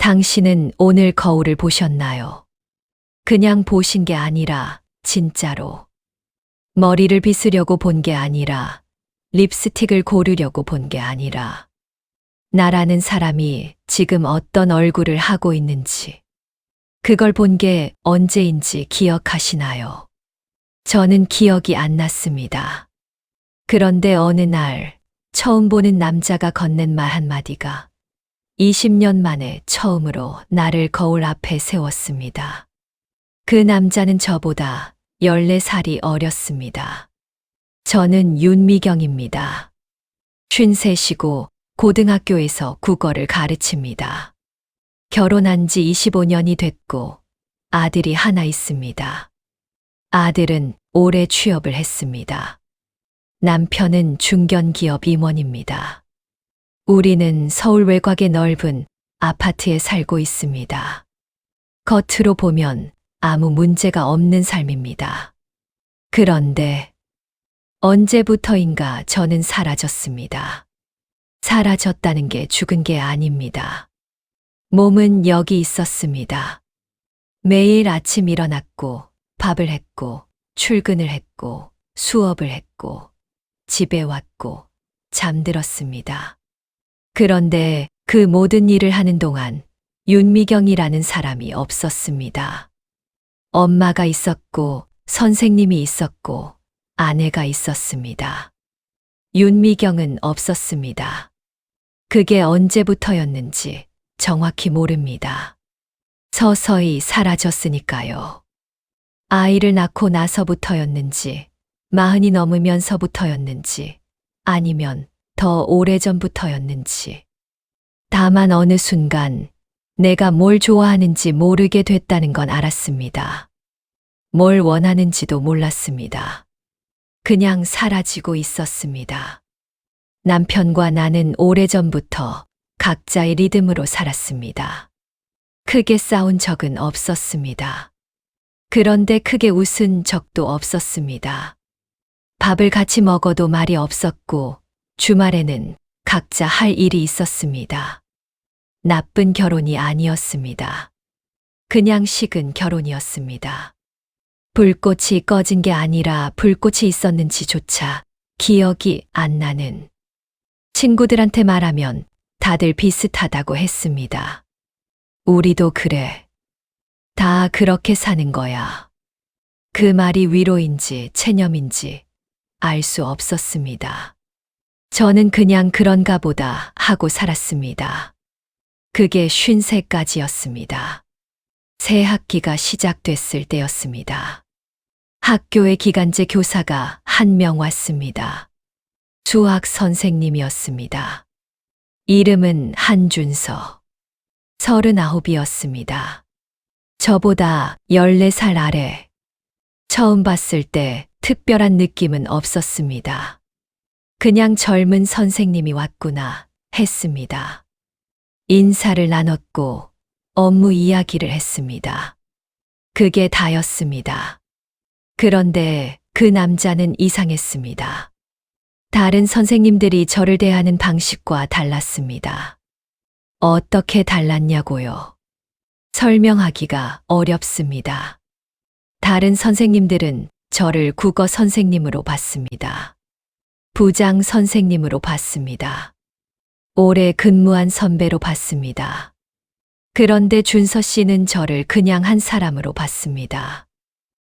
당신은 오늘 거울을 보셨나요? 그냥 보신 게 아니라 진짜로. 머리를 빗으려고 본 게 아니라 립스틱을 고르려고 본 게 아니라 나라는 사람이 지금 어떤 얼굴을 하고 있는지 그걸 본 게 언제인지 기억하시나요? 저는 기억이 안 났습니다. 그런데 어느 날 처음 보는 남자가 건넨 말 한마디가 20년 만에 처음으로 나를 거울 앞에 세웠습니다. 그 남자는 저보다 14살이 어렸습니다. 저는 윤미경입니다. 53이고 고등학교에서 국어를 가르칩니다. 결혼한 지 25년이 됐고 아들이 하나 있습니다. 아들은 올해 취업을 했습니다. 남편은 중견기업 임원입니다. 우리는 서울 외곽의 넓은 아파트에 살고 있습니다. 겉으로 보면 아무 문제가 없는 삶입니다. 그런데 언제부터인가 저는 사라졌습니다. 사라졌다는 게 죽은 게 아닙니다. 몸은 여기 있었습니다. 매일 아침 일어났고 밥을 했고 출근을 했고 수업을 했고 집에 왔고 잠들었습니다. 그런데 그 모든 일을 하는 동안 윤미경이라는 사람이 없었습니다. 엄마가 있었고 선생님이 있었고 아내가 있었습니다. 윤미경은 없었습니다. 그게 언제부터였는지 정확히 모릅니다. 서서히 사라졌으니까요. 아이를 낳고 나서부터였는지, 40이 넘으면서부터였는지, 아니면 더 오래전부터였는지. 다만 어느 순간 내가 뭘 좋아하는지 모르게 됐다는 건 알았습니다. 뭘 원하는지도 몰랐습니다. 그냥 사라지고 있었습니다. 남편과 나는 오래전부터 각자의 리듬으로 살았습니다. 크게 싸운 적은 없었습니다. 그런데 크게 웃은 적도 없었습니다. 밥을 같이 먹어도 말이 없었고 주말에는 각자 할 일이 있었습니다. 나쁜 결혼이 아니었습니다. 그냥 식은 결혼이었습니다. 불꽃이 꺼진 게 아니라 불꽃이 있었는지조차 기억이 안 나는. 친구들한테 말하면 다들 비슷하다고 했습니다. 우리도 그래. 다 그렇게 사는 거야. 그 말이 위로인지 체념인지 알 수 없었습니다. 저는 그냥 그런가 보다 하고 살았습니다. 그게 53까지였습니다. 새 학기가 시작됐을 때였습니다. 학교의 기간제 교사가 한 명 왔습니다. 수학 선생님이었습니다. 이름은 한준서. 39이었습니다. 저보다 14살 아래. 처음 봤을 때 특별한 느낌은 없었습니다. 그냥 젊은 선생님이 왔구나 했습니다. 인사를 나눴고 업무 이야기를 했습니다. 그게 다였습니다. 그런데 그 남자는 이상했습니다. 다른 선생님들이 저를 대하는 방식과 달랐습니다. 어떻게 달랐냐고요? 설명하기가 어렵습니다. 다른 선생님들은 저를 국어 선생님으로 봤습니다. 부장 선생님으로 봤습니다. 오래 근무한 선배로 봤습니다. 그런데 준서 씨는 저를 그냥 한 사람으로 봤습니다.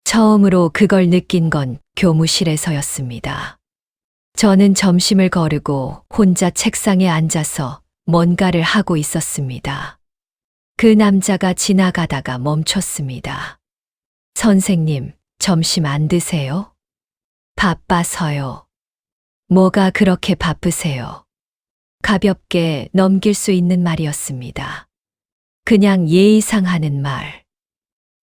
처음으로 그걸 느낀 건 교무실에서였습니다. 저는 점심을 거르고 혼자 책상에 앉아서 뭔가를 하고 있었습니다. 그 남자가 지나가다가 멈췄습니다. 선생님, 점심 안 드세요? 바빠서요. 뭐가 그렇게 바쁘세요? 가볍게 넘길 수 있는 말이었습니다. 그냥 예의상 하는 말.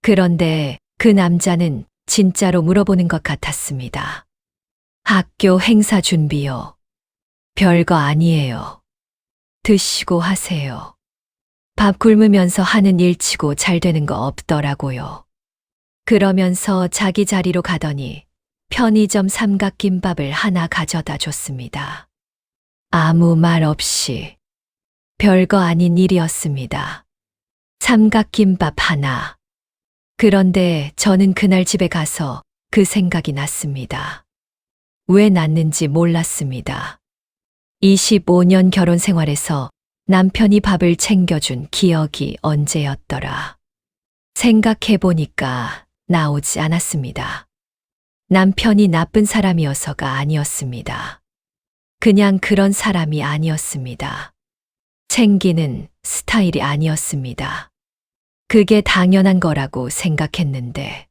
그런데 그 남자는 진짜로 물어보는 것 같았습니다. 학교 행사 준비요. 별거 아니에요. 드시고 하세요. 밥 굶으면서 하는 일치고 잘 되는 거 없더라고요. 그러면서 자기 자리로 가더니 편의점 삼각김밥을 하나 가져다 줬습니다. 아무 말 없이. 별거 아닌 일이었습니다. 삼각김밥 하나. 그런데 저는 그날 집에 가서 그 생각이 났습니다. 왜 났는지 몰랐습니다. 25년 결혼 생활에서 남편이 밥을 챙겨준 기억이 언제였더라. 생각해보니까 나오지 않았습니다. 남편이 나쁜 사람이어서가 아니었습니다. 그냥 그런 사람이 아니었습니다. 챙기는 스타일이 아니었습니다. 그게 당연한 거라고 생각했는데,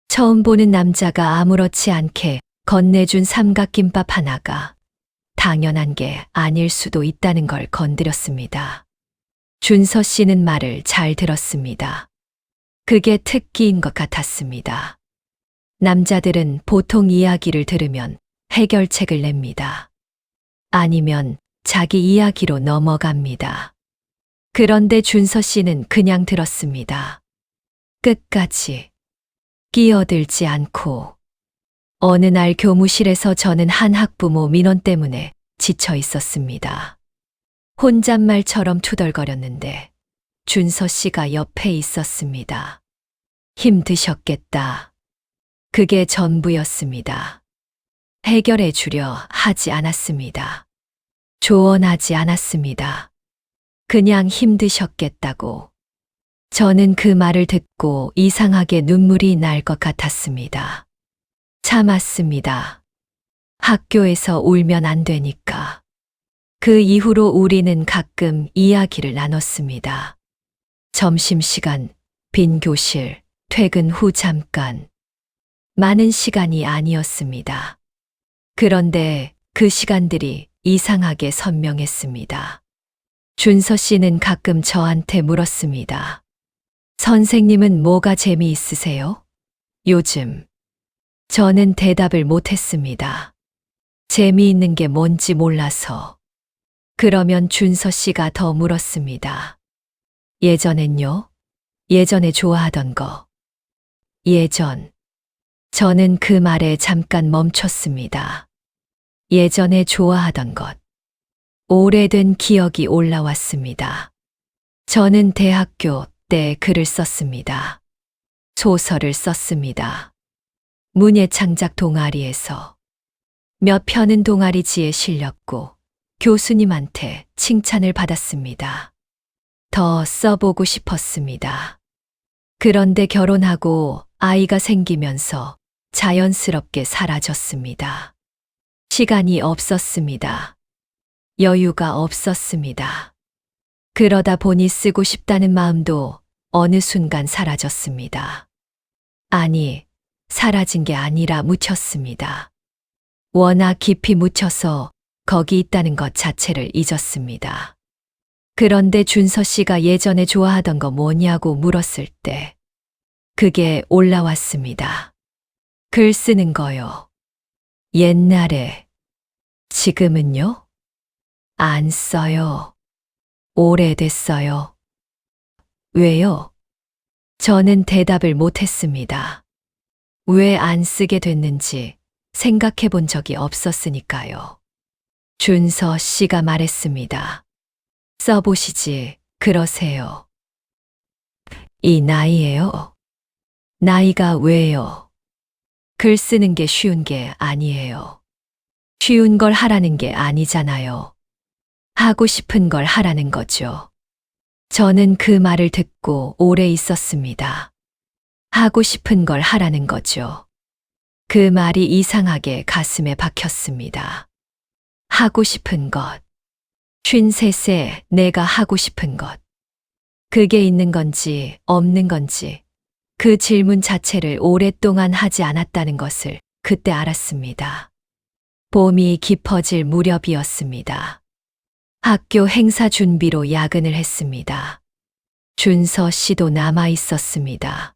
처음 보는 남자가 아무렇지 않게 건네준 삼각김밥 하나가 당연한 게 아닐 수도 있다는 걸 건드렸습니다. 준서 씨는 말을 잘 들었습니다. 그게 특기인 것 같았습니다. 남자들은 보통 이야기를 들으면 해결책을 냅니다. 아니면 자기 이야기로 넘어갑니다. 그런데 준서 씨는 그냥 들었습니다. 끝까지 끼어들지 않고. 어느 날 교무실에서 저는 한 학부모 민원 때문에 지쳐 있었습니다. 혼잣말처럼 투덜거렸는데 준서 씨가 옆에 있었습니다. 힘드셨겠다. 그게 전부였습니다. 해결해 주려 하지 않았습니다. 조언하지 않았습니다. 그냥 힘드셨겠다고. 저는 그 말을 듣고 이상하게 눈물이 날 것 같았습니다. 참았습니다. 학교에서 울면 안 되니까. 그 이후로 우리는 가끔 이야기를 나눴습니다. 점심시간, 빈 교실, 퇴근 후 잠깐. 많은 시간이 아니었습니다. 그런데 그 시간들이 이상하게 선명했습니다. 준서 씨는 가끔 저한테 물었습니다. 선생님은 뭐가 재미있으세요? 요즘. 저는 대답을 못했습니다. 재미있는 게 뭔지 몰라서. 그러면 준서 씨가 더 물었습니다. 예전엔요? 예전에 좋아하던 거. 예전. 저는 그 말에 잠깐 멈췄습니다. 예전에 좋아하던 것. 오래된 기억이 올라왔습니다. 저는 대학교 때 글을 썼습니다. 소설을 썼습니다. 문예창작 동아리에서 몇 편은 동아리지에 실렸고 교수님한테 칭찬을 받았습니다. 더 써보고 싶었습니다. 그런데 결혼하고 아이가 생기면서 자연스럽게 사라졌습니다. 시간이 없었습니다. 여유가 없었습니다. 그러다 보니 쓰고 싶다는 마음도 어느 순간 사라졌습니다. 아니, 사라진 게 아니라 묻혔습니다. 워낙 깊이 묻혀서 거기 있다는 것 자체를 잊었습니다. 그런데 준서 씨가 예전에 좋아하던 거 뭐냐고 물었을 때 그게 올라왔습니다. 글 쓰는 거요. 옛날에. 지금은요? 안 써요. 오래됐어요. 왜요? 저는 대답을 못했습니다. 왜 안 쓰게 됐는지 생각해 본 적이 없었으니까요. 준서 씨가 말했습니다. 써보시지, 그러세요. 이 나이에요? 나이가 왜요? 글 쓰는 게 쉬운 게 아니에요. 쉬운 걸 하라는 게 아니잖아요. 하고 싶은 걸 하라는 거죠. 저는 그 말을 듣고 오래 있었습니다. 하고 싶은 걸 하라는 거죠. 그 말이 이상하게 가슴에 박혔습니다. 하고 싶은 것. 53세 내가 하고 싶은 것. 그게 있는 건지 없는 건지 그 질문 자체를 오랫동안 하지 않았다는 것을 그때 알았습니다. 봄이 깊어질 무렵이었습니다. 학교 행사 준비로 야근을 했습니다. 준서 씨도 남아 있었습니다.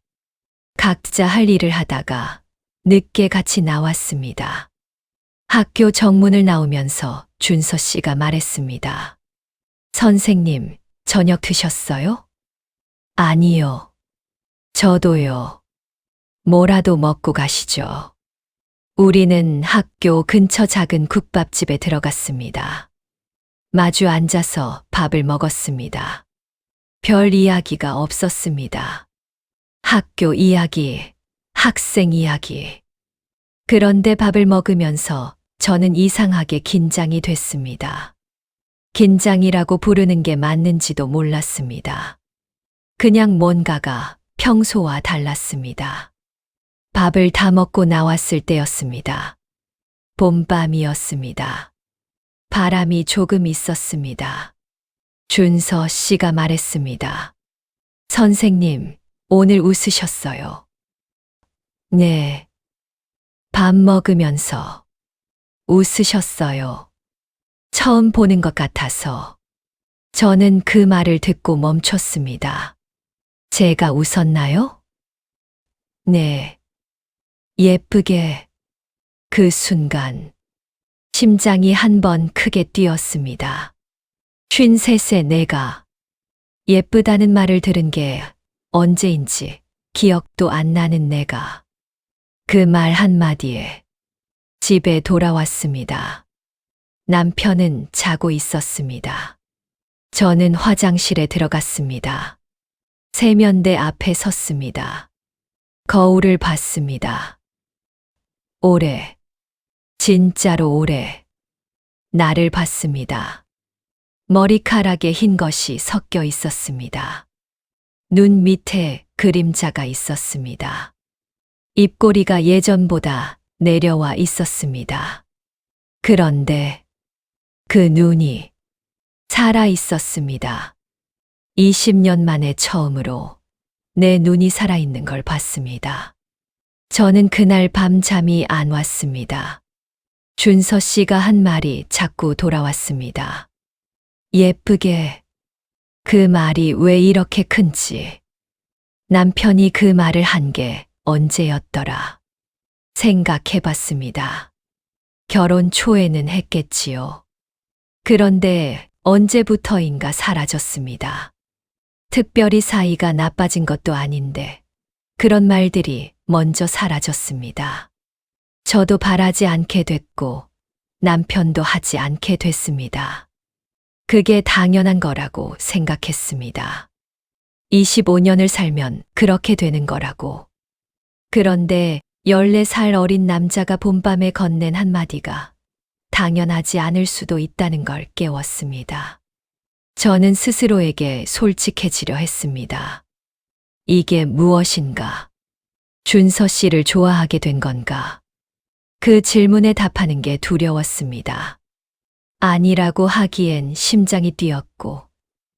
각자 할 일을 하다가 늦게 같이 나왔습니다. 학교 정문을 나오면서 준서 씨가 말했습니다. 선생님, 저녁 드셨어요? 아니요. 저도요. 뭐라도 먹고 가시죠. 우리는 학교 근처 작은 국밥집에 들어갔습니다. 마주 앉아서 밥을 먹었습니다. 별 이야기가 없었습니다. 학교 이야기, 학생 이야기. 그런데 밥을 먹으면서 저는 이상하게 긴장이 됐습니다. 긴장이라고 부르는 게 맞는지도 몰랐습니다. 그냥 뭔가가 평소와 달랐습니다. 밥을 다 먹고 나왔을 때였습니다. 봄밤이었습니다. 바람이 조금 있었습니다. 준서 씨가 말했습니다. 선생님, 오늘 웃으셨어요. 네. 밥 먹으면서 웃으셨어요. 처음 보는 것 같아서 저는 그 말을 듣고 멈췄습니다. 제가 웃었나요? 네. 예쁘게. 그 순간 심장이 한 번 크게 뛰었습니다. 53세 내가 예쁘다는 말을 들은 게 언제인지 기억도 안 나는 내가 그 말 한마디에 집에 돌아왔습니다. 남편은 자고 있었습니다. 저는 화장실에 들어갔습니다. 세면대 앞에 섰습니다. 거울을 봤습니다. 오래, 진짜로 오래 나를 봤습니다. 머리카락에 흰 것이 섞여 있었습니다. 눈 밑에 그림자가 있었습니다. 입꼬리가 예전보다 내려와 있었습니다. 그런데 그 눈이 살아 있었습니다. 20년 만에 처음으로 내 눈이 살아있는 걸 봤습니다. 저는 그날 밤 잠이 안 왔습니다. 준서 씨가 한 말이 자꾸 돌아왔습니다. 예쁘게. 그 말이 왜 이렇게 큰지. 남편이 그 말을 한 게 언제였더라. 생각해 봤습니다. 결혼 초에는 했겠지요. 그런데 언제부터인가 사라졌습니다. 특별히 사이가 나빠진 것도 아닌데 그런 말들이 먼저 사라졌습니다. 저도 바라지 않게 됐고 남편도 하지 않게 됐습니다. 그게 당연한 거라고 생각했습니다. 25년을 살면 그렇게 되는 거라고. 그런데 14살 어린 남자가 봄밤에 건넨 한마디가 당연하지 않을 수도 있다는 걸 깨웠습니다. 저는 스스로에게 솔직해지려 했습니다. 이게 무엇인가? 준서 씨를 좋아하게 된 건가? 그 질문에 답하는 게 두려웠습니다. 아니라고 하기엔 심장이 뛰었고,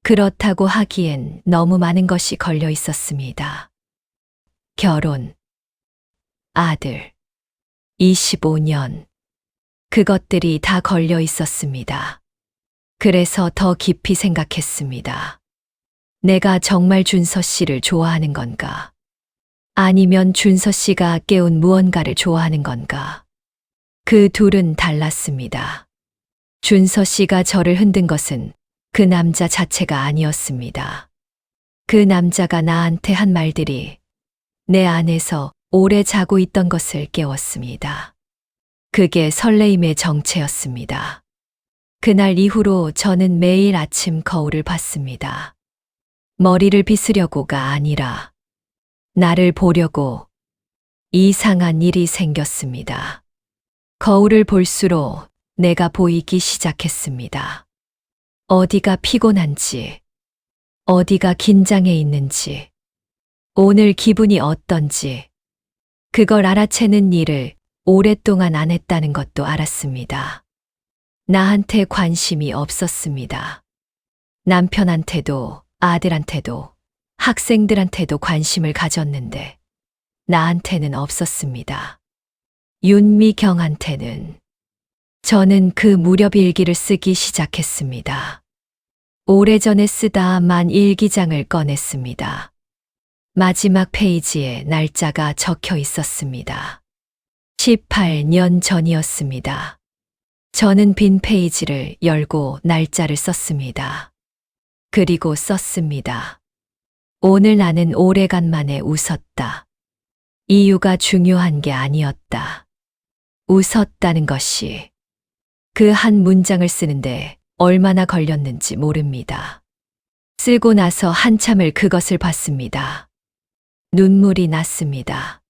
그렇다고 하기엔 너무 많은 것이 걸려 있었습니다. 결혼, 아들, 25년. 그것들이 다 걸려 있었습니다. 그래서 더 깊이 생각했습니다. 내가 정말 준서 씨를 좋아하는 건가? 아니면 준서 씨가 깨운 무언가를 좋아하는 건가? 그 둘은 달랐습니다. 준서 씨가 저를 흔든 것은 그 남자 자체가 아니었습니다. 그 남자가 나한테 한 말들이 내 안에서 오래 자고 있던 것을 깨웠습니다. 그게 설레임의 정체였습니다. 그날 이후로 저는 매일 아침 거울을 봤습니다. 머리를 빗으려고가 아니라 나를 보려고. 이상한 일이 생겼습니다. 거울을 볼수록 내가 보이기 시작했습니다. 어디가 피곤한지, 어디가 긴장해 있는지, 오늘 기분이 어떤지, 그걸 알아채는 일을 오랫동안 안 했다는 것도 알았습니다. 나한테 관심이 없었습니다. 남편한테도, 아들한테도, 학생들한테도 관심을 가졌는데 나한테는 없었습니다. 윤미경한테는. 저는 그 무렵 일기를 쓰기 시작했습니다. 오래전에 쓰다만 일기장을 꺼냈습니다. 마지막 페이지에 날짜가 적혀 있었습니다. 18년 전이었습니다. 저는 빈 페이지를 열고 날짜를 썼습니다. 그리고 썼습니다. 오늘 나는 오래간만에 웃었다. 이유가 중요한 게 아니었다. 웃었다는 것이. 그 한 문장을 쓰는데 얼마나 걸렸는지 모릅니다. 쓰고 나서 한참을 그것을 봤습니다. 눈물이 났습니다.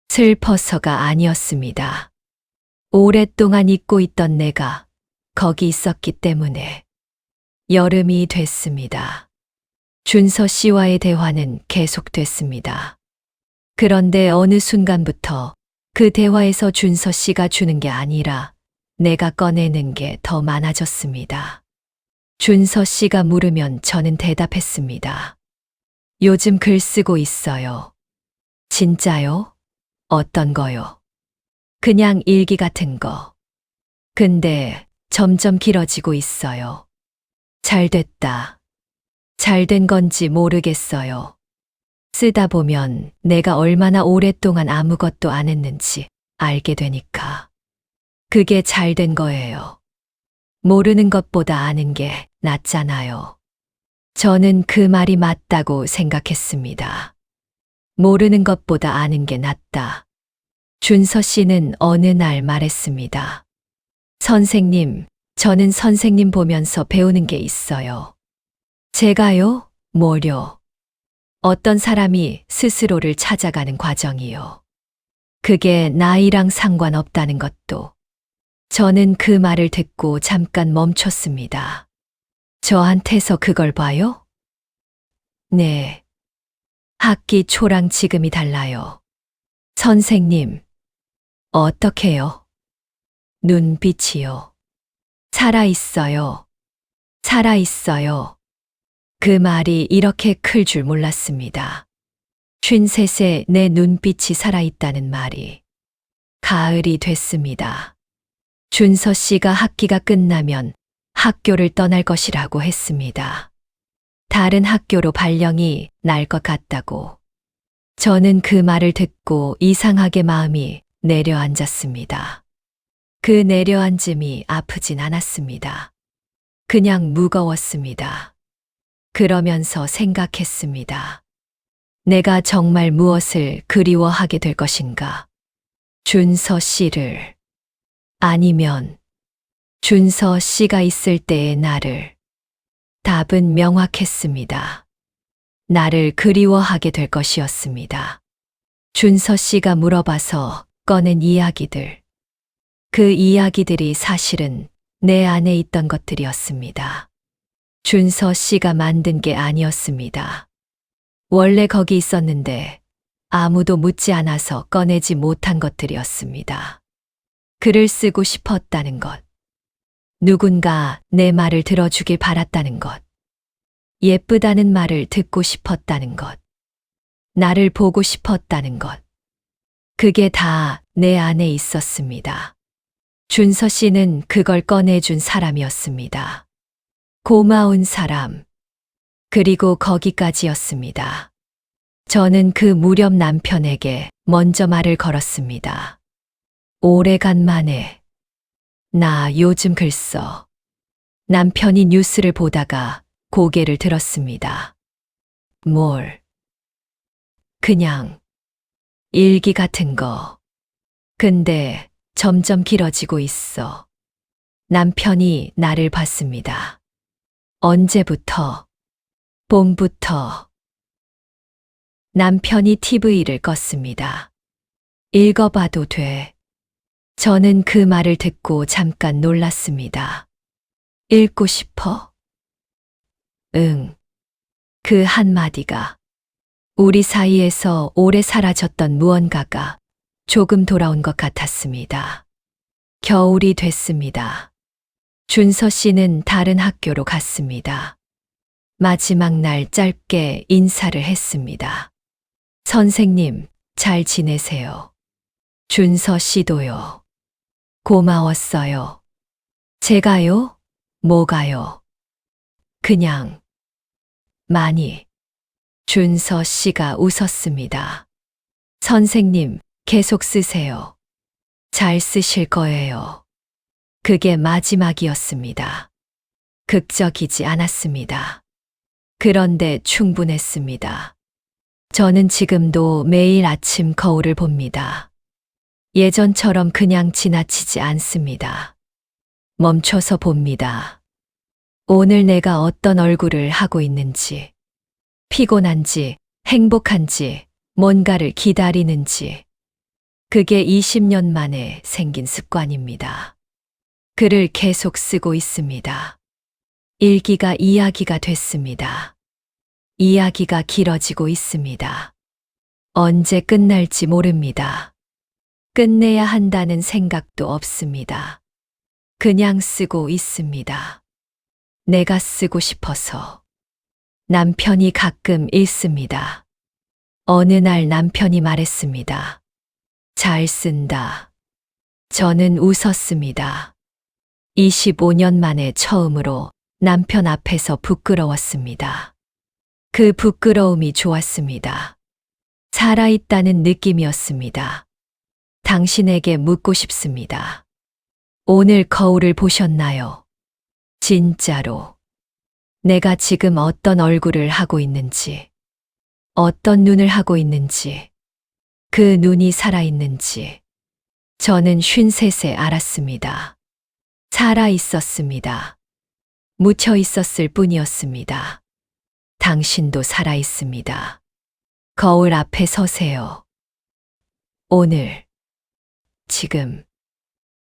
슬퍼서가 아니었습니다. 오랫동안 잊고 있던 내가 거기 있었기 때문에 여름이 됐습니다. 준서 씨와의 대화는 계속됐습니다. 그런데 어느 순간부터 그 대화에서 준서 씨가 주는 게 아니라 내가 꺼내는 게 더 많아졌습니다. 준서 씨가 물으면 저는 대답했습니다. 요즘 글 쓰고 있어요. 진짜요? 어떤 거요? 그냥 일기 같은 거. 근데 점점 길어지고 있어요. 잘 됐다. 잘 된 건지 모르겠어요. 쓰다 보면 내가 얼마나 오랫동안 아무것도 안 했는지 알게 되니까. 그게 잘 된 거예요. 모르는 것보다 아는 게 낫잖아요. 저는 그 말이 맞다고 생각했습니다. 모르는 것보다 아는 게 낫다. 준서 씨는 어느 날 말했습니다. 선생님, 저는 선생님 보면서 배우는 게 있어요. 제가요? 뭐요? 어떤 사람이 스스로를 찾아가는 과정이요. 그게 나이랑 상관없다는 것도. 저는 그 말을 듣고 잠깐 멈췄습니다. 저한테서 그걸 봐요? 네. 학기 초랑 지금이 달라요. 선생님, 어떻게요? 눈빛이요. 살아있어요. 살아있어요. 그 말이 이렇게 클 줄 몰랐습니다. 53세 내 눈빛이 살아있다는 말이. 가을이 됐습니다. 준서 씨가 학기가 끝나면 학교를 떠날 것이라고 했습니다. 다른 학교로 발령이 날 것 같다고. 저는 그 말을 듣고 이상하게 마음이 내려앉았습니다. 그 내려앉음이 아프진 않았습니다. 그냥 무거웠습니다. 그러면서 생각했습니다. 내가 정말 무엇을 그리워하게 될 것인가? 준서 씨를. 아니면 준서 씨가 있을 때의 나를. 답은 명확했습니다. 나를 그리워하게 될 것이었습니다. 준서 씨가 물어봐서 꺼낸 이야기들. 그 이야기들이 사실은 내 안에 있던 것들이었습니다. 준서 씨가 만든 게 아니었습니다. 원래 거기 있었는데 아무도 묻지 않아서 꺼내지 못한 것들이었습니다. 글을 쓰고 싶었다는 것. 누군가 내 말을 들어주길 바랐다는 것. 예쁘다는 말을 듣고 싶었다는 것. 나를 보고 싶었다는 것. 그게 다 내 안에 있었습니다. 준서 씨는 그걸 꺼내준 사람이었습니다. 고마운 사람. 그리고 거기까지였습니다. 저는 그 무렵 남편에게 먼저 말을 걸었습니다. 오래간만에. 나 요즘 글 써. 남편이 뉴스를 보다가 고개를 들었습니다. 뭘? 그냥 일기 같은 거. 근데 점점 길어지고 있어. 남편이 나를 봤습니다. 언제부터? 봄부터. 남편이 TV를 껐습니다. 읽어봐도 돼. 저는 그 말을 듣고 잠깐 놀랐습니다. 읽고 싶어? 응. 그 한마디가 우리 사이에서 오래 사라졌던 무언가가 조금 돌아온 것 같았습니다. 겨울이 됐습니다. 준서 씨는 다른 학교로 갔습니다. 마지막 날 짧게 인사를 했습니다. 선생님, 잘 지내세요. 준서 씨도요. 고마웠어요. 제가요? 뭐가요? 그냥 많이. 준서 씨가 웃었습니다. 선생님, 계속 쓰세요. 잘 쓰실 거예요. 그게 마지막이었습니다. 극적이지 않았습니다. 그런데 충분했습니다. 저는 지금도 매일 아침 거울을 봅니다. 예전처럼 그냥 지나치지 않습니다. 멈춰서 봅니다. 오늘 내가 어떤 얼굴을 하고 있는지, 피곤한지, 행복한지, 뭔가를 기다리는지, 그게 20년 만에 생긴 습관입니다. 글을 계속 쓰고 있습니다. 일기가 이야기가 됐습니다. 이야기가 길어지고 있습니다. 언제 끝날지 모릅니다. 끝내야 한다는 생각도 없습니다. 그냥 쓰고 있습니다. 내가 쓰고 싶어서. 남편이 가끔 읽습니다. 어느 날 남편이 말했습니다. 잘 쓴다. 저는 웃었습니다. 25년 만에 처음으로 남편 앞에서 부끄러웠습니다. 그 부끄러움이 좋았습니다. 살아있다는 느낌이었습니다. 당신에게 묻고 싶습니다. 오늘 거울을 보셨나요? 진짜로. 내가 지금 어떤 얼굴을 하고 있는지, 어떤 눈을 하고 있는지, 그 눈이 살아있는지, 저는 53세 알았습니다. 살아 있었습니다. 묻혀 있었을 뿐이었습니다. 당신도 살아 있습니다. 거울 앞에 서세요. 오늘, 지금.